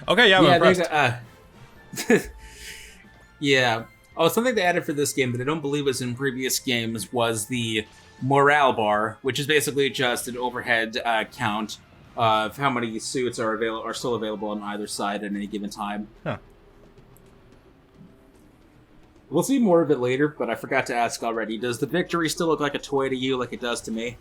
Okay, yeah, I'm impressed. Yeah. Oh, something they added for this game that I don't believe was in previous games was the morale bar, which is basically just an overhead count of how many suits are still available on either side at any given time. Huh. We'll see more of it later, but I forgot to ask already. Does the victory still look like a toy to you, like it does to me?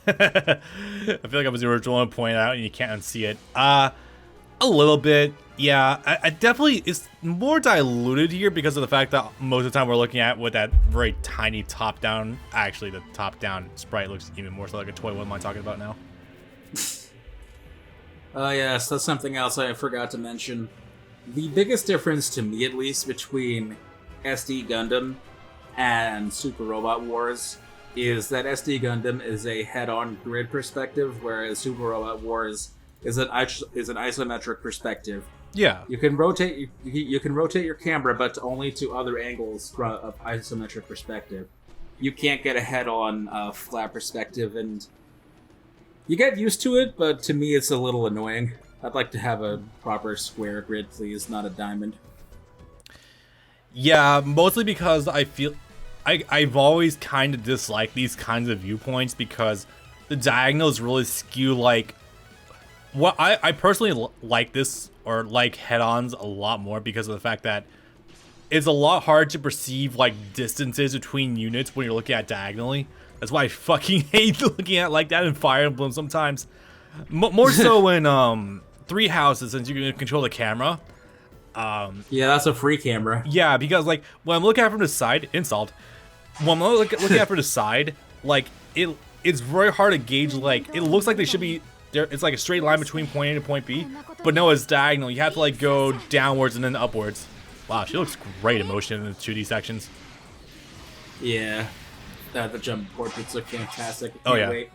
I feel like I was the original to point out, and you can't unsee it. A little bit, yeah. I definitely, it's more diluted here because of the fact that most of the time we're looking at with that very tiny top-down. Actually, the top-down sprite looks even more so like a toy. What am I talking about now? Oh yes, that's something else I forgot to mention. The biggest difference, to me at least, between SD Gundam and Super Robot Wars is that SD Gundam is a head-on grid perspective, whereas Super Robot Wars is an isometric perspective. Yeah, You can rotate your camera, but only to other angles of isometric perspective. You can't get a head-on flat perspective, and you get used to it, but to me it's a little annoying. I'd like to have a proper square grid, please, not a diamond. yeah, mostly because I feel I've always kind of disliked these kinds of viewpoints because the diagonals really skew like. Well, I personally like this or like head-ons a lot more because of the fact that it's a lot hard to perceive like distances between units when you're looking at diagonally. That's why I fucking hate looking at like that in Fire Emblem sometimes. More so in Three Houses, since you can control the camera. Yeah, that's a free camera. Yeah, because like when I'm looking at it from the side, insult. When I'm looking at it from the side, like it's very hard to gauge. Like it looks like they should be there. It's like a straight line between point A to point B, but no, it's diagonal. You have to like go downwards and then upwards. Wow, she looks great in motion in the 2D sections. Yeah, the jump portraits look fantastic. Oh, yeah. Wait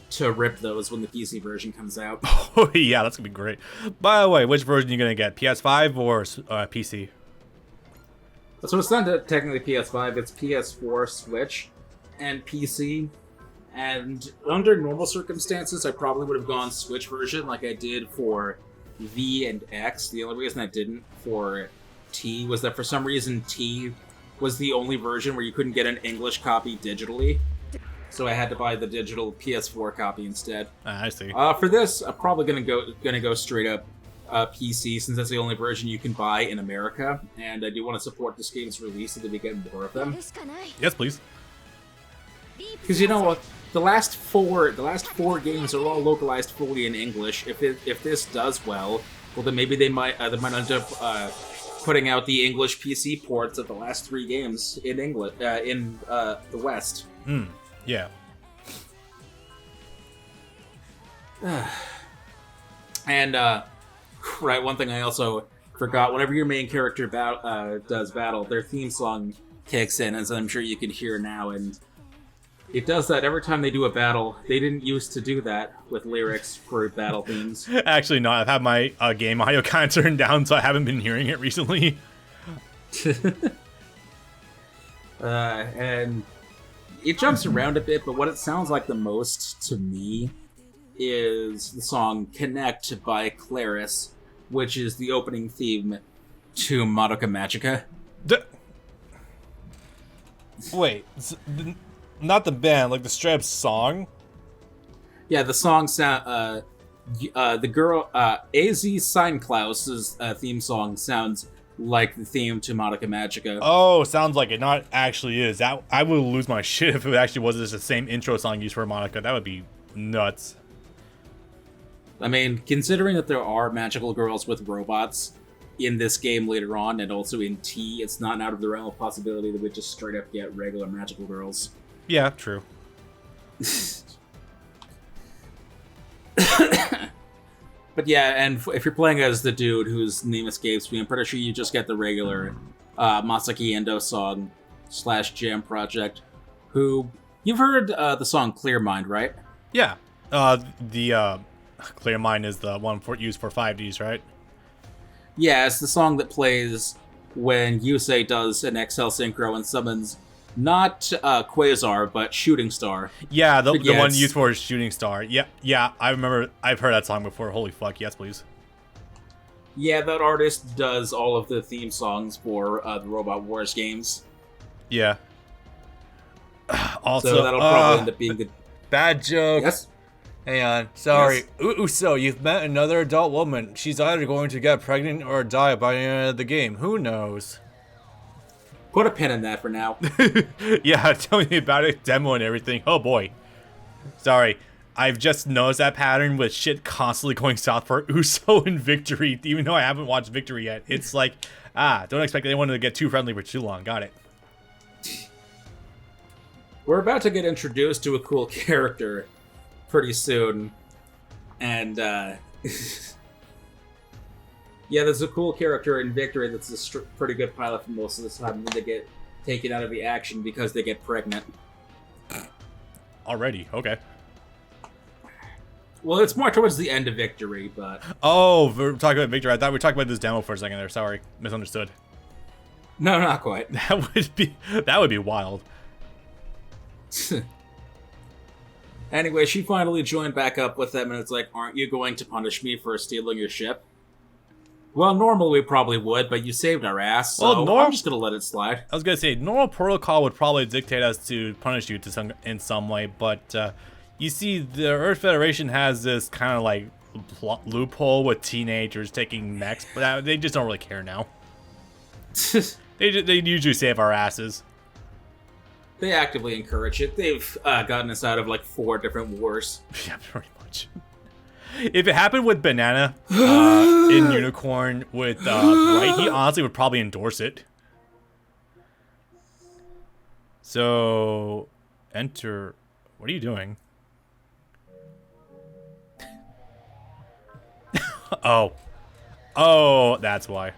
to rip those when the PC version comes out. Oh yeah, that's gonna be great. By the way, which version are you gonna get? PS5 or PC? So it's not technically PS5, it's PS4, Switch, and PC. And under normal circumstances, I probably would have gone Switch version like I did for V and X. The only reason I didn't for T was that for some reason T was the only version where you couldn't get an English copy digitally. So I had to buy the digital PS4 copy instead. I see. For this, I'm probably gonna go straight up PC, since that's the only version you can buy in America, and I do want to support this game's release so that we get more of them. Yes, please. Because you know what, the last four games are all localized fully in English. If this does well, then maybe they might end up putting out the English PC ports of the last 3 games in English in the West. Yeah. And right, one thing I also forgot: whenever your main character does battle, their theme song kicks in, as I'm sure you can hear now, and it does that every time they do a battle. They didn't used to do that with lyrics for battle themes. Actually, no. I've had my game audio kind of turned down, so I haven't been hearing it recently. And it jumps around a bit, but what it sounds like the most to me is the song Connect by Claris, which is the opening theme to Madoka Magica. Wait, not the band, like the straight up song? Yeah, the song sound. The girl Az Seinklaus's theme song sounds like the theme to Madoka Magica. Oh, sounds like it. Not actually is. That I would lose my shit if it actually was just the same intro song used for Monica. That would be nuts. I mean, considering that there are magical girls with robots in this game later on, and also in T, it's not out of the realm of possibility that we just straight up get regular magical girls. Yeah, true. But yeah, and if you're playing as the dude whose name escapes me, I'm pretty sure you just get the regular Masaki Endo song / Jam Project, who... You've heard the song Clear Mind, right? Yeah. The Clear Mind is the one used for 5Ds, right? Yeah, it's the song that plays when Yusei does an XL synchro and summons not Quasar, but Shooting Star. Yeah, the one used for Shooting Star. Yeah, I remember. I've heard that song before. Holy fuck, yes, please. Yeah, that artist does all of the theme songs for the Robot Wars games. Yeah. Also, So that'll probably end up being the... bad joke. Yes? Hang on. Sorry. Yes? Uso, you've met another adult woman. She's either going to get pregnant or die by the end of the game. Who knows? Put a pin in that for now. Yeah, tell me about it, demo and everything. Oh boy. Sorry. I've just noticed that pattern with shit constantly going south for Uso and Victory, even though I haven't watched Victory yet. It's like, don't expect anyone to get too friendly for too long. Got it. We're about to get introduced to a cool character pretty soon. And, yeah, there's a cool character in Victory that's a pretty good pilot for most of the time, when they get taken out of the action because they get pregnant. Already, okay. Well, it's more towards the end of Victory, but... Oh, we're talking about Victory. I thought we were talking about this demo for a second there. Sorry, misunderstood. No, not quite. That would be wild. Anyway, she finally joined back up with them, and it's like, aren't you going to punish me for stealing your ship? Well, normally we probably would, but you saved our ass, so Well, I'm just gonna let it slide. I was gonna say, normal protocol would probably dictate us to punish you in some way, but you see, the Earth Federation has this kind of like loophole with teenagers taking mechs, but they just don't really care now. They usually save our asses. They actively encourage it. They've gotten us out of like 4 different wars. Yeah, pretty much. If it happened with Banana in Unicorn with Bright, he honestly would probably endorse it. So, enter. What are you doing? Oh, that's why.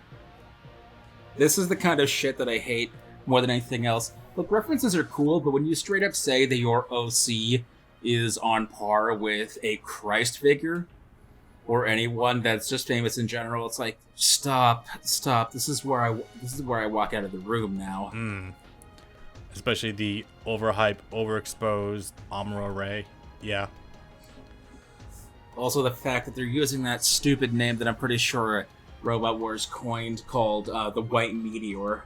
This is the kind of shit that I hate more than anything else. Look, references are cool, but when you straight up say that your OC is on par with a Christ figure, or anyone that's just famous in general, it's like, stop. This is where I walk out of the room now. Especially the overhyped, overexposed Amuro Ray. Yeah. Also, the fact that they're using that stupid name that I'm pretty sure Robot Wars coined, called the White Meteor.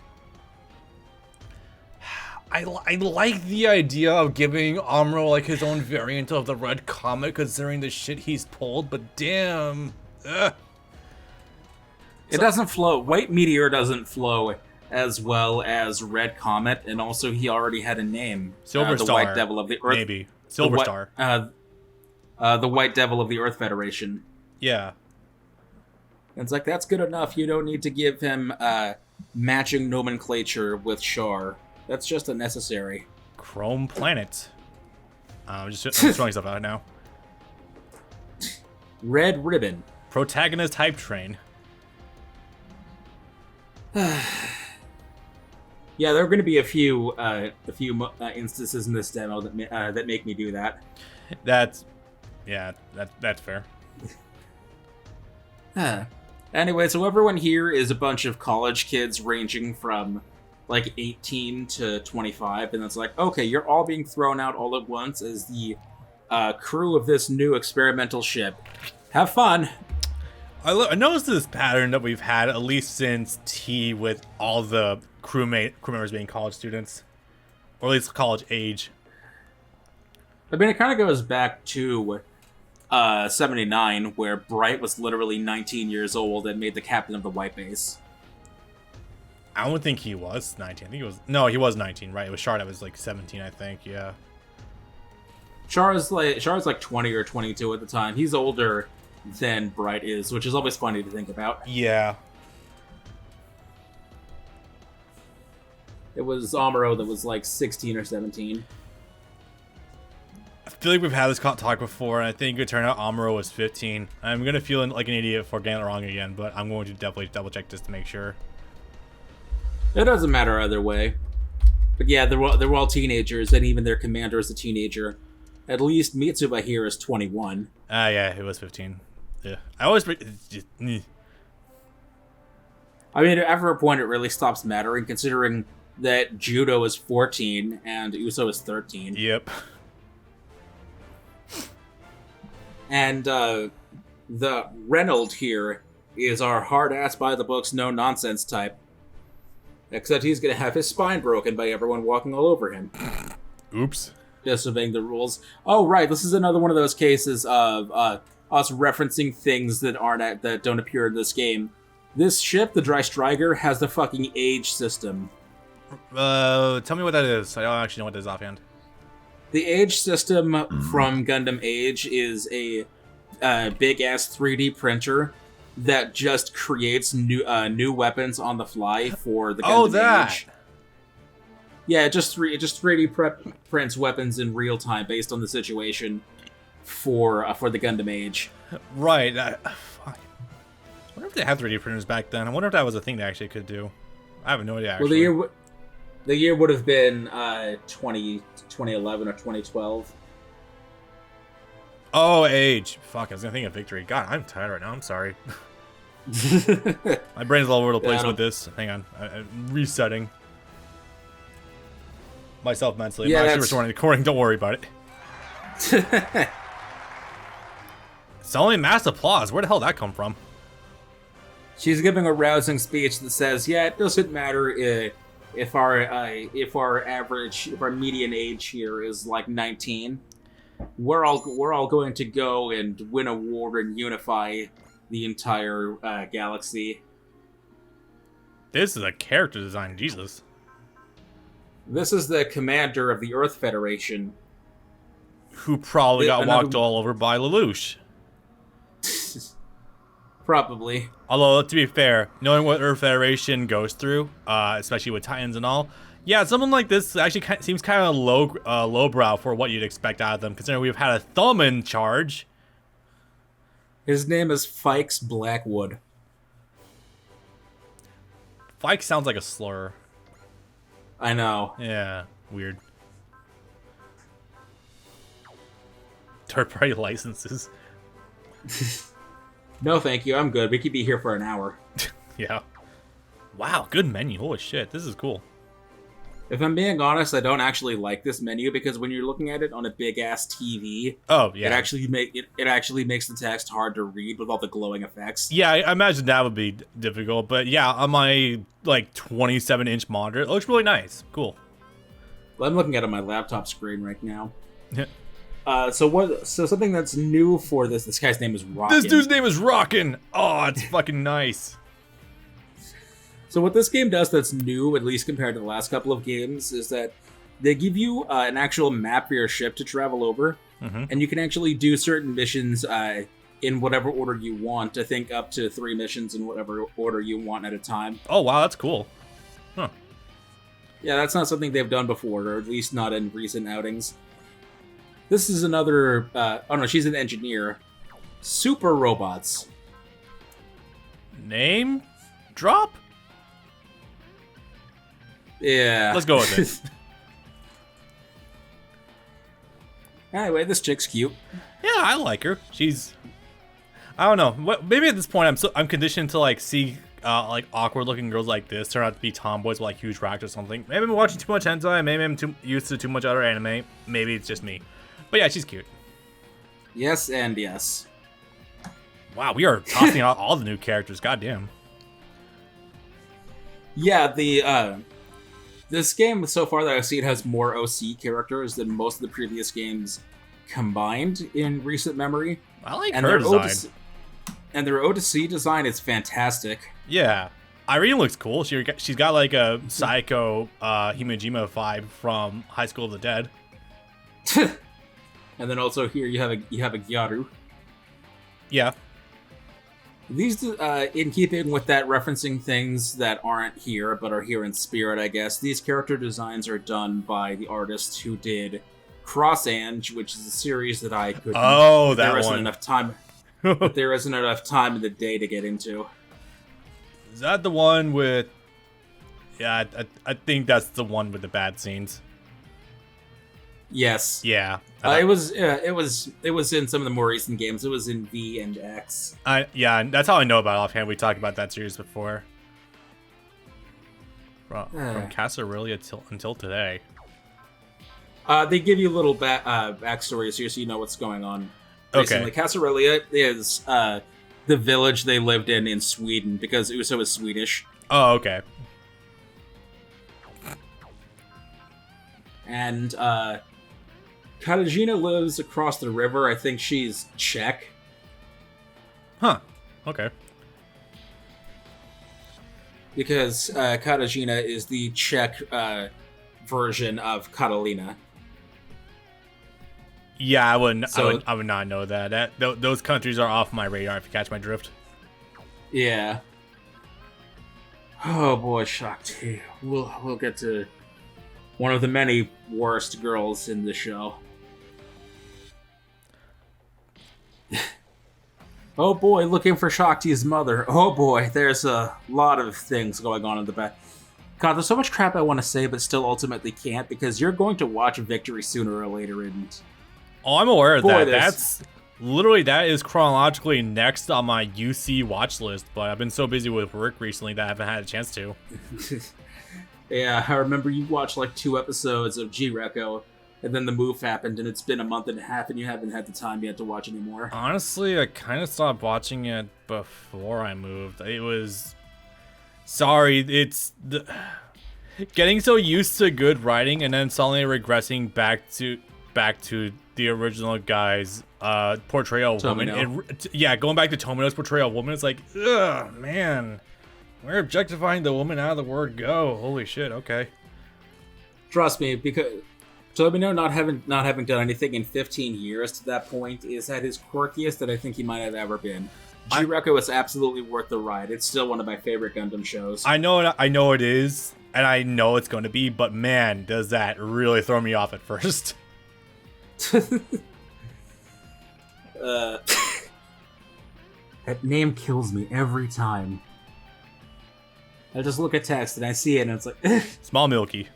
I like the idea of giving Amuro like his own variant of the Red Comet, considering the shit he's pulled, but damn. Ugh. It doesn't flow. White Meteor doesn't flow as well as Red Comet, and also he already had a name. Silver the Star. White Devil of the Earth. Maybe. Silver Star. The White Devil of the Earth Federation. Yeah. And it's like, that's good enough. You don't need to give him matching nomenclature with Char. That's just unnecessary. Chrome Planet. I'm just throwing stuff out now. Red Ribbon. Protagonist Hype Train. Yeah, there are going to be a few instances in this demo that make me do that. That's fair. Anyway, so everyone here is a bunch of college kids ranging from like 18 to 25, and it's like, okay, you're all being thrown out all at once as the crew of this new experimental ship. Have fun. I noticed this pattern that we've had at least since T, with all the crew members being college students, or at least college age. I mean, it kind of goes back to 79, where Bright was literally 19 years old and made the captain of the White Base. I don't think he was 19. I think he was... No, he was 19, right? It was Char that was like 17, I think, yeah. Char's like 20 or 22 at the time. He's older than Bright is, which is always funny to think about. Yeah. It was Amuro that was like 16 or 17. I feel like we've had this talk before, and I think it turned out Amuro was 15. I'm going to feel like an idiot for getting it wrong again, but I'm going to definitely double check just to make sure. It doesn't matter either way. But yeah, they're all teenagers, and even their commander is a teenager. At least Mitsuba here is 21. Yeah, it was 15. Yeah. I always... I mean, after a point, it really stops mattering, considering that Judo is 14 and Uso is 13. Yep. And the Reynold here is our hard-ass by-the-books, no-nonsense type. Except he's going to have his spine broken by everyone walking all over him. Oops. Disobeying the rules. Oh, right, this is another one of those cases of us referencing things that that don't appear in this game. This ship, the Dry Striker, has the fucking age system. Tell me what that is. I don't actually know what that is offhand. The age system from Gundam Age is a big-ass 3D printer that just creates new weapons on the fly for the Gundam Age. Yeah, it just 3D prints weapons in real time based on the situation for the Gundam Age. Right. I wonder if they had 3D printers back then. I wonder if that was a thing they actually could do. I have no idea, actually. Well, the year would have been 2011 or 2012. Oh, Age. Fuck, I was gonna think of Victory. God, I'm tired right now. I'm sorry. My brain's all over the place with this. Hang on. I'm resetting myself mentally. Yeah, I'm actually restoring the recording. Don't worry about it. It's only mass applause. Where the hell did that come from? She's giving a rousing speech that says, "Yeah, it doesn't matter if our median age here is like 19. We're all going to go and win a war and unify the entire galaxy." This is a character design, Jesus. This is the commander of the Earth Federation, who probably got walked all over by Lelouch. Probably. Although, to be fair, knowing what Earth Federation goes through, especially with Titans and all, yeah, someone like this actually seems kind of lowbrow for what you'd expect out of them, considering we've had a thumb in charge. His name is Fikes Blackwood. Fike sounds like a slur. I know. Yeah, weird. Third-party licenses. No, thank you. I'm good. We could be here for an hour. Yeah. Wow, good menu. Holy shit, this is cool. If I'm being honest, I don't actually like this menu because when you're looking at it on a big-ass TV, oh yeah, it actually makes the text hard to read with all the glowing effects. Yeah, I imagine that would be difficult, but yeah, on my like 27-inch monitor, it looks really nice. Cool. Well, I'm looking at it on my laptop screen right now. So something that's new for this guy's name is Rockin'. This dude's name is Rockin'. Oh, it's fucking nice. So what this game does that's new, at least compared to the last couple of games, is that they give you an actual map for your ship to travel over, and you can actually do certain missions in whatever order you want. I think up to 3 missions in whatever order you want at a time. Oh, wow, that's cool. Huh. Yeah, that's not something they've done before, or at least not in recent outings. This is another... oh no, she's an engineer. Super robots. Name? Drop? Yeah. Let's go with it. Anyway, this chick's cute. Yeah, I like her. She's... I don't know. Maybe at this point I'm conditioned to like see like awkward looking girls like this turn out to be tomboys with like huge racks or something. Maybe I'm watching too much hentai. Maybe I'm used to too much other anime. Maybe it's just me. But yeah, she's cute. Yes and yes. Wow, we are tossing out all the new characters. Goddamn. Yeah, this game so far that I've seen has more OC characters than most of the previous games combined in recent memory. I like her design. And their OC design is fantastic. Yeah. Irene looks cool. She's got like a psycho Himejima vibe from High School of the Dead. And then also here you have a Gyaru. Yeah. These, in keeping with that, referencing things that aren't here but are here in spirit, I guess. These character designs are done by the artist who did Cross Ange, which is a series that I couldn't. Oh, that there isn't one. Enough time. But there isn't enough time in the day to get into. Is that the one with? Yeah, I think that's the one with the bad scenes. Yes. Yeah. It was in some of the more recent games. It was in V and X. Yeah, that's how I know about it offhand. We talked about that series before. From Casarelia until today. They give you little backstories here so you know what's going on. Recently. Okay. Casarelia is the village they lived in Sweden, because Uso is Swedish. Oh, okay. And Katarzyna lives across the river. I think she's Czech. Huh. Okay. Because Katarzyna is the Czech version of Catalina. Yeah, I wouldn't. So, I would not know that. Those countries are off my radar. If you catch my drift. Yeah. Oh boy, Shakti. We'll get to one of the many worst girls in the show. Oh boy, looking for Shakti's mother. Oh boy, there's a lot of things going on in the back. God, there's so much crap I want to say, but still ultimately can't, because you're going to watch Victory sooner or later, and... Oh, I'm aware of Boy, that. That's literally, that is chronologically next on my UC watch list, but I've been so busy with work recently that I haven't had a chance to. Yeah, I remember you watched like 2 episodes of G-Reco, and then the move happened, and it's been a month and a half, and you haven't had the time yet to watch anymore. Honestly, I kind of stopped watching it before I moved. It was... Sorry, it's... Getting so used to good writing and then suddenly regressing back to the original guy's portrayal of woman. Yeah, going back to Tomino's portrayal of woman, it's like, ugh, man. We're objectifying the woman out of the word go. Holy shit, okay. Trust me, because Tomino not having done anything in 15 years to that point is at his quirkiest that I think he might have ever been. G-Reco is absolutely worth the ride. It's still one of my favorite Gundam shows. I know it is, and I know it's going to be, but man, does that really throw me off at first. That name kills me every time. I just look at text and I see it and it's like... Small Milky.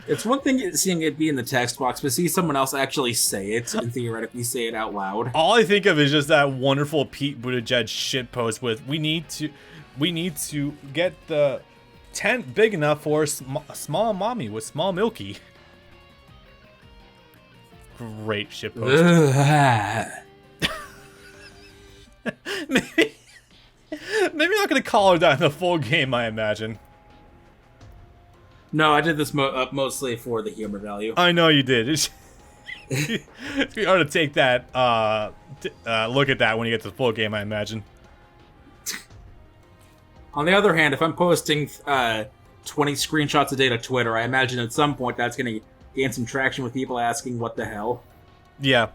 It's one thing seeing it be in the text box, but see someone else actually say it and theoretically say it out loud. All I think of is just that wonderful Pete Buttigieg shitpost with, we need to get the tent big enough for small mommy with Small Milky. Great shitpost. maybe I'm not gonna call her that in the full game, I imagine. No, I did this mostly for the humor value. I know you did. It's be hard to take that look at that when you get to the full game, I imagine. On the other hand, if I'm posting 20 screenshots a day to Twitter, I imagine at some point that's going to gain some traction with people asking what the hell. Yeah.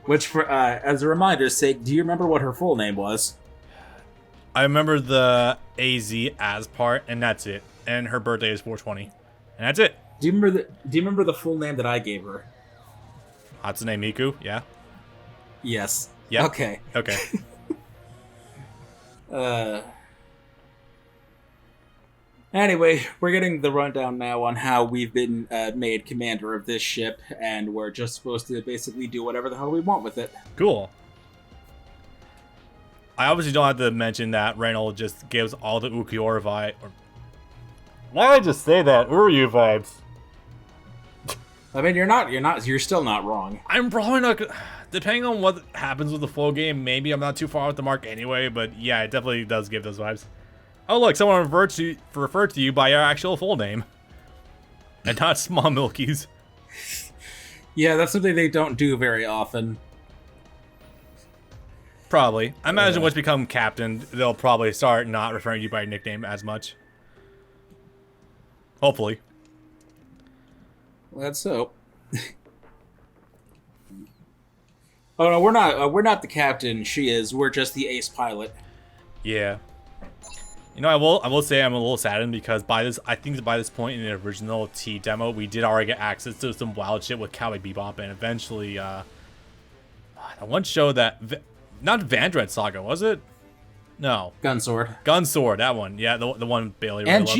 Which, for as a reminder's sake, do you remember what her full name was? I remember the as part, and that's it. And her birthday is 4/20, and that's it. Do you remember the full name that I gave her? Hatsune Miku, yeah. Yes. Yeah. Okay. Okay. Anyway, we're getting the rundown now on how we've been made commander of this ship, and we're just supposed to basically do whatever the hell we want with it. Cool. I obviously don't have to mention that Reynolds just gives all the Ukiora vibe. Why did I just say that? Uryu vibes. I mean, you're still not wrong. I'm probably not gonna... Depending on what happens with the full game, maybe I'm not too far off the mark anyway, but yeah, it definitely does give those vibes. Oh look, someone referred to you by your actual full name. And not Small Milky's. Yeah, that's something they don't do very often. Probably. I imagine once you become captain, they'll probably start not referring to you by your nickname as much. Hopefully. Let's hope. Oh no, we're not the captain. She is. We're just the ace pilot. Yeah. You know, I will say I'm a little saddened because I think by this point in the original T demo, we did already get access to some wild shit with Cowboy Bebop, and eventually, the one show that not Vandred Saga, was it? No. Gunsword, that one. Yeah, the one Bailey really and loves.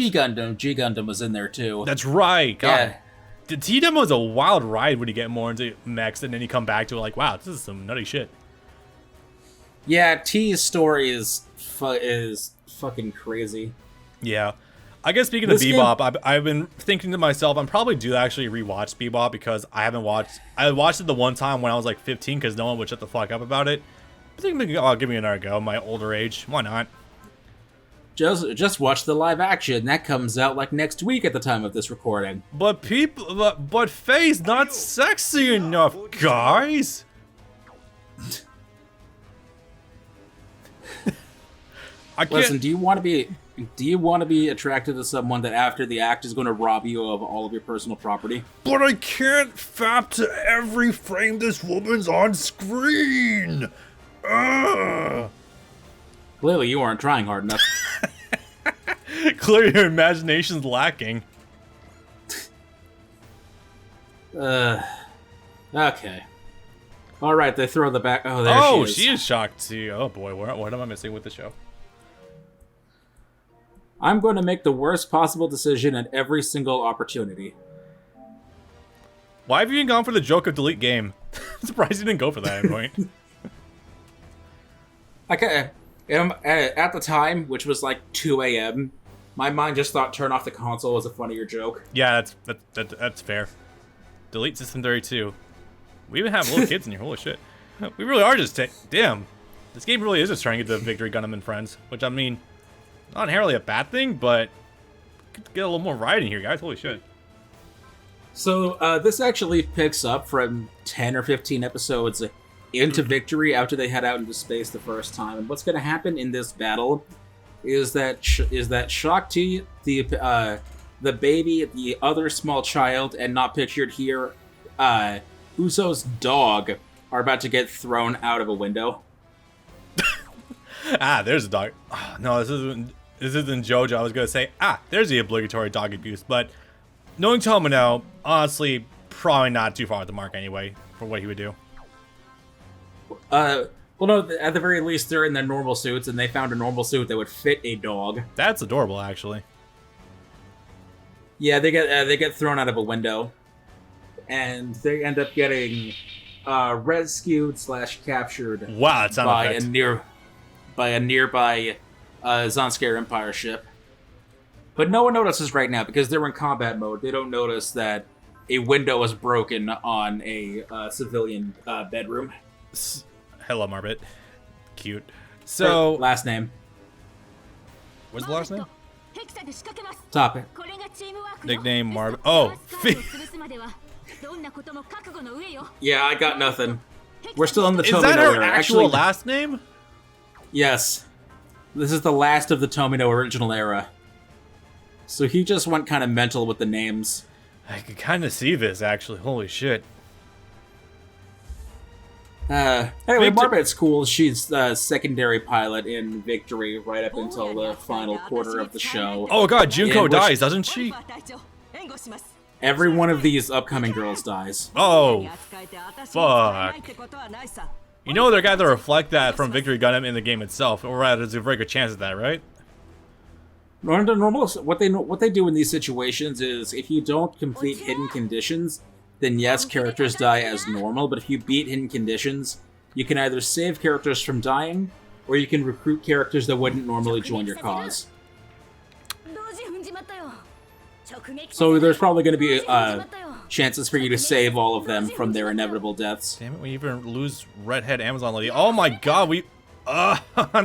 G Gundam was in there too. That's right. God. Yeah. The T demo is a wild ride when you get more into mechs, and then you come back to it like, wow, this is some nutty shit. Yeah, T's story is fucking crazy. Yeah. I guess speaking of Bebop, I've been thinking to myself, I'm probably due to actually rewatch Bebop because I haven't watched. I watched it the one time when I was like 15 because no one would shut the fuck up about it. I think maybe I'll give me another go. My older age, why not? Just watch the live action. That comes out like next week at the time of this recording. But Faye's not sexy enough, guys. I can't. Listen, do you want to be attracted to someone that after the act is going to rob you of all of your personal property? But I can't fap to every frame this woman's on screen. Clearly, you aren't trying hard enough. Clearly, your imagination's lacking. Okay. All right, they throw the back. Oh, there she is. She is shocked too. Oh boy, what am I missing with the show? I'm going to make the worst possible decision at every single opportunity. Why have you even gone for the joke of delete game? I'm surprised you didn't go for that point. Okay, at the time, which was like 2 a.m., my mind just thought turn off the console was a funnier joke. Yeah, that's fair. Delete System 32. We even have little kids in here. Holy shit. We really are just damn. This game really is just trying to get the Victory Gundam and friends, which I mean, not inherently a bad thing, but get a little more variety in here, guys. Holy shit. So this actually picks up from 10 or 15 episodes into Victory after they head out into space the first time. And what's going to happen in this battle is that Shakti, the baby, the other small child, and not pictured here, Uso's dog, are about to get thrown out of a window. There's a dog. Oh, no, this isn't JoJo. I was gonna say, there's the obligatory dog abuse, but knowing Tomino, honestly, probably not too far at the mark anyway for what he would do. Well, no, at the very least, they're in their normal suits, and they found a normal suit that would fit a dog. That's adorable, actually. Yeah, they get thrown out of a window, and they end up getting rescued / captured. Wow, that sounds by a nearby Zanskar Empire ship. But no one notices right now because they're in combat mode. They don't notice that a window was broken on a civilian bedroom. Hello, Marbit. Cute. So last name. What's the last name? Topic. Nickname Marbit. Oh, Yeah, I got nothing. We're still in the Tomino era. Is that her era. actual last name? Yes. This is the last of the Tomino original era. So he just went kind of mental with the names. I could kind of see this, actually. Holy shit. Anyway, Marbit's cool. She's the secondary pilot in Victory right up until the final quarter of the show. Oh god, Junko dies, doesn't she? Every one of these upcoming girls dies. Oh, fuck. You know they're going to reflect that from Victory Gundam in the game itself, or rather, there's a very good chance of that, right? Under normal, what they do in these situations is if you don't complete hidden conditions, then yes, characters die as normal, but if you beat hidden conditions, you can either save characters from dying, or you can recruit characters that wouldn't normally join your cause. So there's probably going to be chances for you to save all of them from their inevitable deaths. Damn it, we even lose redhead Amazon lady. Oh my god,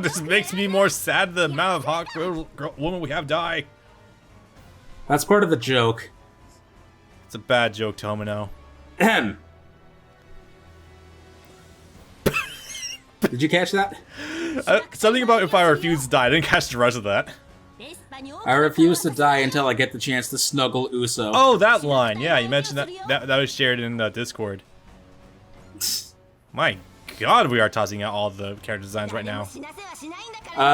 this makes me more sad the amount of hot women we have die. That's part of the joke. It's a bad joke, Tomino. Did you catch that? Something about if I refuse to die. I didn't catch the rest of that. I refuse to die until I get the chance to snuggle Uso. Oh, that line. Yeah, you mentioned that was shared in Discord. My god, we are tossing out all the character designs right now.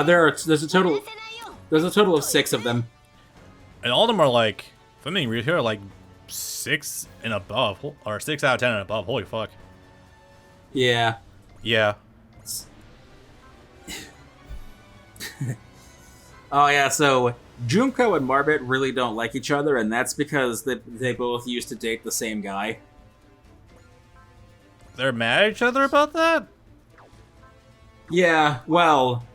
There's a total of 6 of them. And all of them are like, if I'm being real here, like 6 and above, or 6 out of 10 and above. Holy fuck. Yeah. Yeah. Oh yeah, so Junko and Marbit really don't like each other, and that's because they both used to date the same guy. They're mad at each other about that? Yeah, well,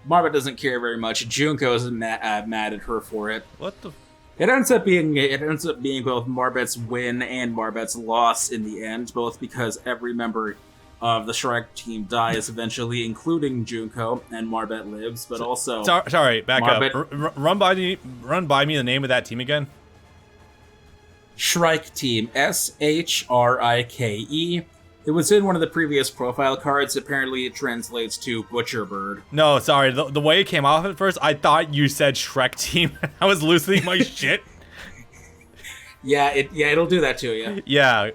Marbet doesn't care very much. Junko is mad at her for it. What the? It ends up being both Marbet's win and Marbet's loss in the end, both because every member of the Shrek team dies eventually, including Junko, and Marbet lives, but also Sorry, back Marbet, up. Run by me the name of that team again. Shrike Team, Shrike. It was in one of the previous profile cards. Apparently, it translates to Butcher Bird. No, sorry. The way it came off at first, I thought you said Shrek Team. I was losing my shit. Yeah, it'll do that to you. Yeah.